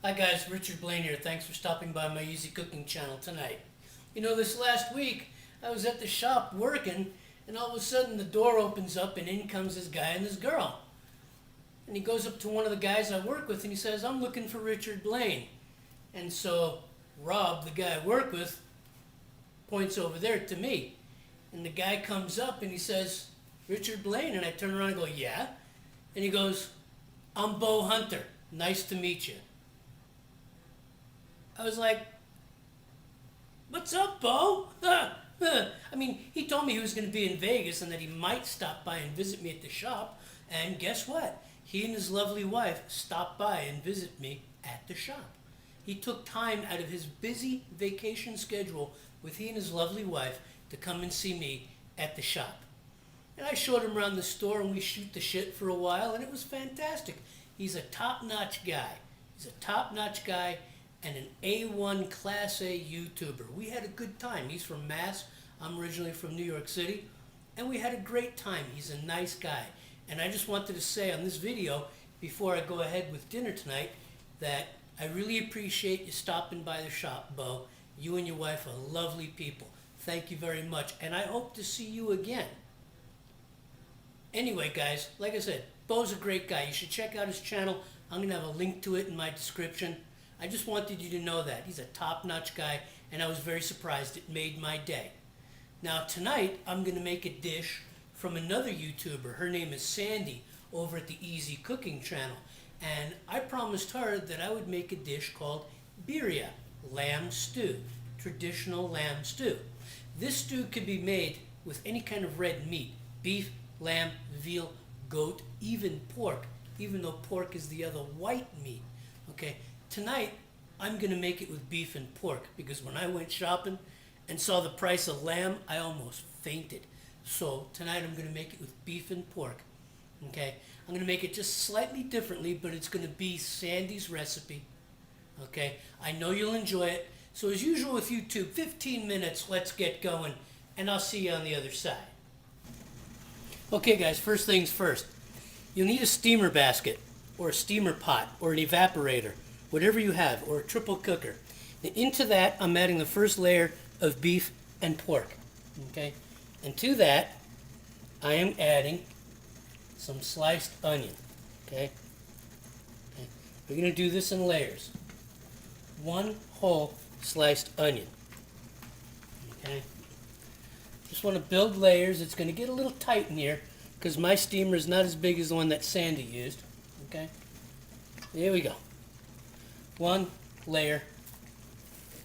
Hi guys, Richard Blaine here. Thanks for stopping by my Easy Cooking channel tonight. You know, this last week I was at the shop working and all of a sudden the door opens up and in comes this guy and this girl. And he goes up to one of the guys I work with and he says, "I'm looking for Richard Blaine." And so Rob, the guy I work with, points over there to me. And the guy comes up and he says, "Richard Blaine?" And I turn around and go, "Yeah." And he goes, "I'm Bo Hunter. Nice to meet you." I was like, "What's up, Bo?" I mean, he told me he was going to be in Vegas and that he might stop by and visit me at the shop. And guess what? He and his lovely wife stopped by and visit me at the shop. He took time out of his busy vacation schedule with he and his lovely wife to come and see me at the shop. And I showed him around the store and we shoot the shit for a while and it was fantastic. He's a top-notch guy. He's a top-notch guy and an A1 Class A YouTuber. We had a good time. He's from Mass. I'm originally from New York City. And we had a great time. He's a nice guy. And I just wanted to say on this video, before I go ahead with dinner tonight, that I really appreciate you stopping by the shop, Bo. You and your wife are lovely people. Thank you very much. And I hope to see you again. Anyway, guys, like I said, Bo's a great guy. You should check out his channel. I'm going to have a link to it in my description. I just wanted you to know that. He's a top-notch guy, and I was very surprised. It made my day. Now, tonight, I'm going to make a dish from another YouTuber. Her name is Sandy, over at the Easy Cooking channel. And I promised her that I would make a dish called Birria, lamb stew, traditional lamb stew. This stew could be made with any kind of red meat, beef, lamb, veal, goat, even pork, even though pork is the other white meat. Okay, tonight I'm going to make it with beef and pork because when I went shopping and saw the price of lamb, I almost fainted. So tonight I'm going to make it with beef and pork. Okay, I'm going to make it just slightly differently, but it's going to be Sandy's recipe. Okay, I know you'll enjoy it. So as usual with YouTube, 15 minutes, let's get going, and I'll see you on the other side. Okay guys, first things first. You'll need a steamer basket, or a steamer pot, or an evaporator, whatever you have, or a triple cooker. And into that, I'm adding the first layer of beef and pork. Okay, and to that, I am adding some sliced onion. Okay, we're going to do this in layers. One whole sliced onion. Okay, just want to build layers. It's going to get a little tight in here because my steamer is not as big as the one that Sandy used. Okay, here we go. One layer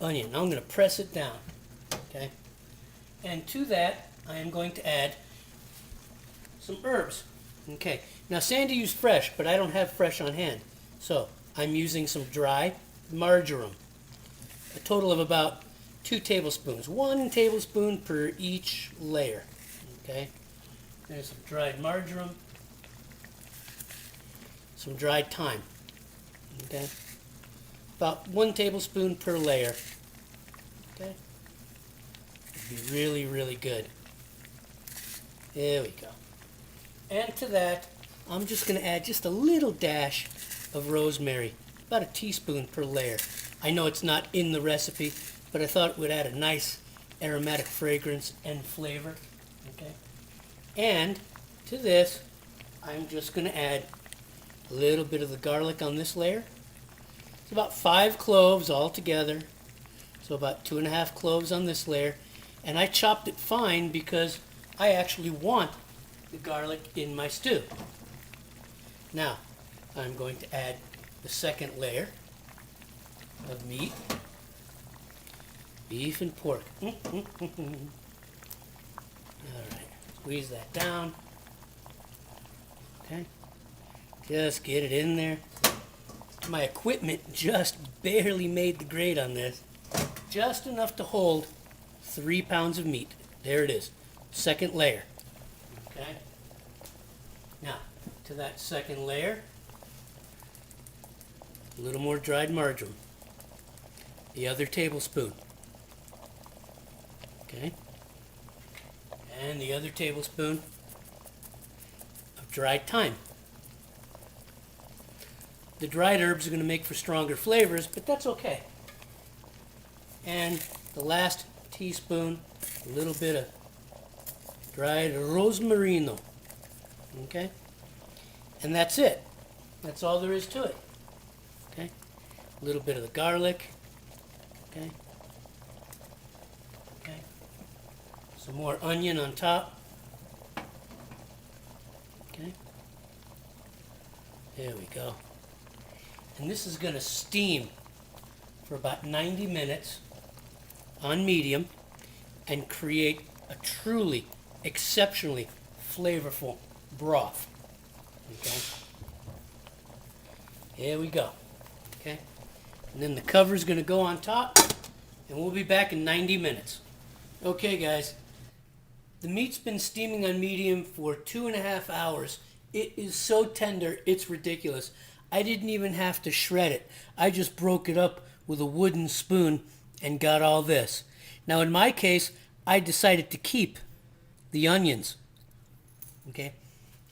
onion. Now I'm going to press it down. Okay, and to that I am going to add some herbs. Okay, now Sandy used fresh, but I don't have fresh on hand, so I'm using some dry marjoram. A total of about 2 tablespoons. 1 tablespoon per each layer. Okay, there's some dried marjoram, some dried thyme. Okay, about 1 tablespoon per layer. Okay, it'd be really, really good. There we go. And to that, I'm just going to add just a little dash of rosemary, about a teaspoon per layer. I know it's not in the recipe, but I thought it would add a nice aromatic fragrance and flavor. Okay, and to this, I'm just going to add a little bit of the garlic on this layer. It's about 5 cloves all together, so about 2.5 cloves on this layer. And I chopped it fine because I actually want the garlic in my stew. Now, I'm going to add the second layer of meat, beef and pork. Alright, squeeze that down. Okay, just get it in there. My equipment just barely made the grade on this. Just enough to hold 3 pounds of meat. There it is, second layer. Okay, now to that second layer, a little more dried marjoram, the other tablespoon. Okay, and the other tablespoon of dried thyme. The dried herbs are going to make for stronger flavors, but that's okay. And the last teaspoon, a little bit of dried rosmarino. Okay? And that's it. That's all there is to it. Okay? A little bit of the garlic. Okay? Okay? Some more onion on top. Okay? There we go. And this is going to steam for about 90 minutes on medium and create a truly exceptionally flavorful broth. Okay? Here we go. Okay? And then the cover is going to go on top, and we'll be back in 90 minutes. Okay, guys. The meat's been steaming on medium for 2.5 hours. It is so tender, it's ridiculous. I didn't even have to shred it. I just broke it up with a wooden spoon and got all this. Now, in my case, I decided to keep the onions. Okay?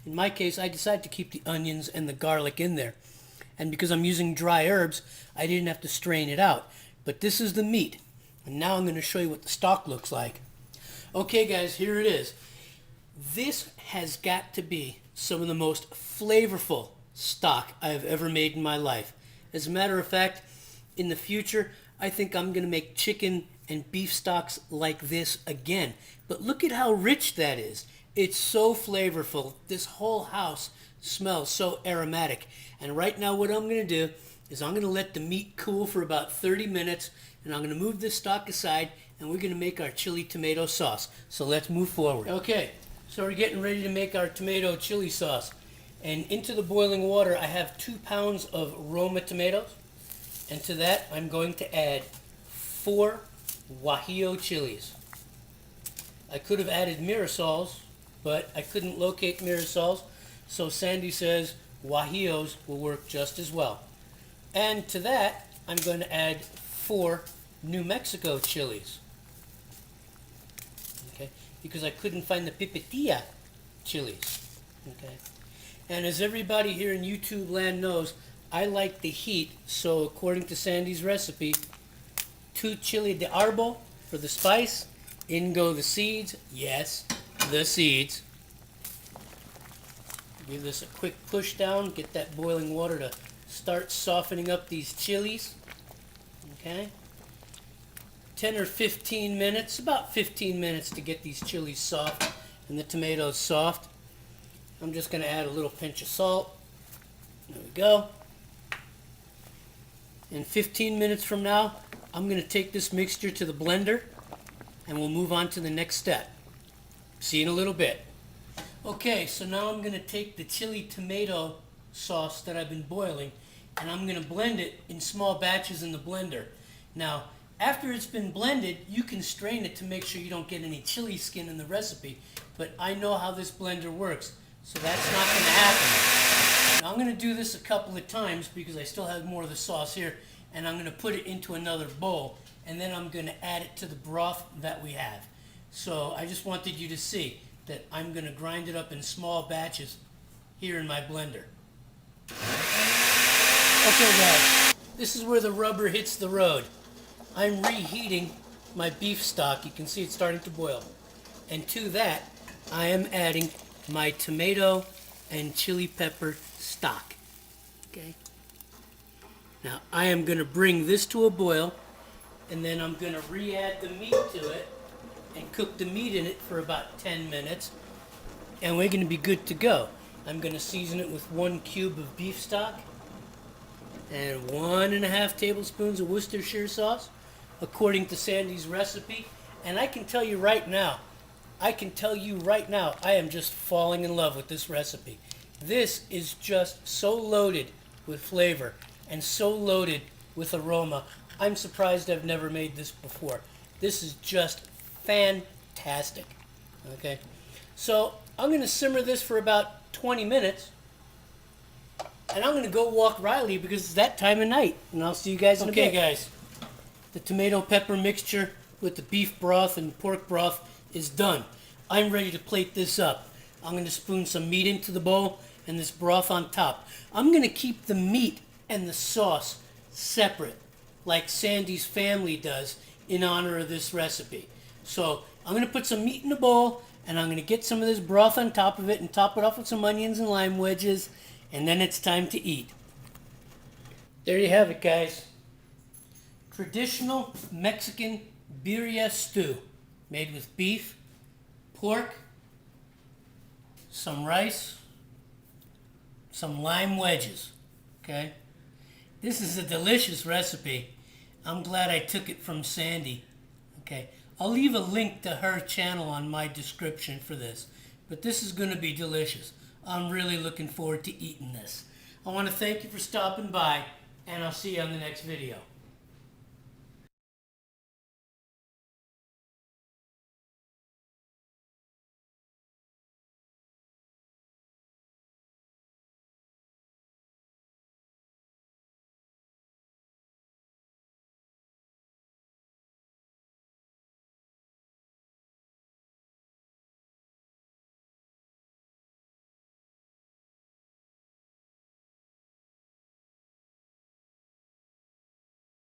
In my case, I decided to keep the onions and the garlic in there. And because I'm using dry herbs, I didn't have to strain it out. But this is the meat. And now I'm going to show you what the stock looks like. Okay, guys, here it is. This has got to be some of the most flavorful stock I have ever made in my life. As a matter of fact, in the future, I think I'm going to make chicken and beef stocks like this again. But look at how rich that is. It's so flavorful. This whole house smells so aromatic. And right now what I'm going to do is I'm going to let the meat cool for about 30 minutes, and I'm going to move this stock aside, and we're going to make our chili tomato sauce. So let's move forward. Okay, so we're getting ready to make our tomato chili sauce. And into the boiling water, I have 2 pounds of Roma tomatoes. And to that, I'm going to add 4 Guajillo chilies. I could have added Mirasols, but I couldn't locate Mirasols. So Sandy says Guajillos will work just as well. And to that, I'm going to add 4 New Mexico chilies. Okay, because I couldn't find the pipitilla chilies. Okay. And as everybody here in YouTube land knows, I like the heat, so according to Sandy's recipe, 2 chili de árbol for the spice, in go the seeds, yes, the seeds. Give this a quick push down, get that boiling water to start softening up these chilies. Okay. 10 or 15 minutes, about 15 minutes to get these chilies soft and the tomatoes soft. I'm just going to add a little pinch of salt. There we go. And 15 minutes from now, I'm going to take this mixture to the blender and we'll move on to the next step. See you in a little bit. Okay, so now I'm going to take the chili tomato sauce that I've been boiling and I'm going to blend it in small batches in the blender. Now, after it's been blended, you can strain it to make sure you don't get any chili skin in the recipe, but I know how this blender works, so that's not going to happen. Now, I'm going to do this a couple of times because I still have more of the sauce here, and I'm going to put it into another bowl, and then I'm going to add it to the broth that we have. So I just wanted you to see that I'm going to grind it up in small batches here in my blender. Okay, guys, this is where the rubber hits the road. I'm reheating my beef stock. You can see it's starting to boil. And to that, I am adding my tomato and chili pepper stock. Okay. Now, I am going to bring this to a boil, and then I'm going to re-add the meat to it and cook the meat in it for about 10 minutes, and we're going to be good to go. I'm going to season it with 1 cube of beef stock and 1.5 tablespoons of Worcestershire sauce, according to Sandy's recipe. And I can tell you right now, I am just falling in love with this recipe. This is just so loaded with flavor and so loaded with aroma. I'm surprised I've never made this before. This is just fantastic. Okay, so I'm going to simmer this for about 20 minutes. And I'm going to go walk Riley because it's that time of night. And I'll see you guys in a bit. Okay, guys. The tomato pepper mixture with the beef broth and pork broth is done. I'm ready to plate this up. I'm going to spoon some meat into the bowl and this broth on top. I'm going to keep the meat and the sauce separate, like Sandy's family does in honor of this recipe. So I'm going to put some meat in a bowl, and I'm going to get some of this broth on top of it and top it off with some onions and lime wedges, and then it's time to eat. There you have it, guys. Traditional Mexican birria stew made with beef, pork, some rice, some lime wedges. Okay? This is a delicious recipe. I'm glad I took it from Sandy. Okay? I'll leave a link to her channel on my description for this. But this is going to be delicious. I'm really looking forward to eating this. I want to thank you for stopping by, and I'll see you on the next video.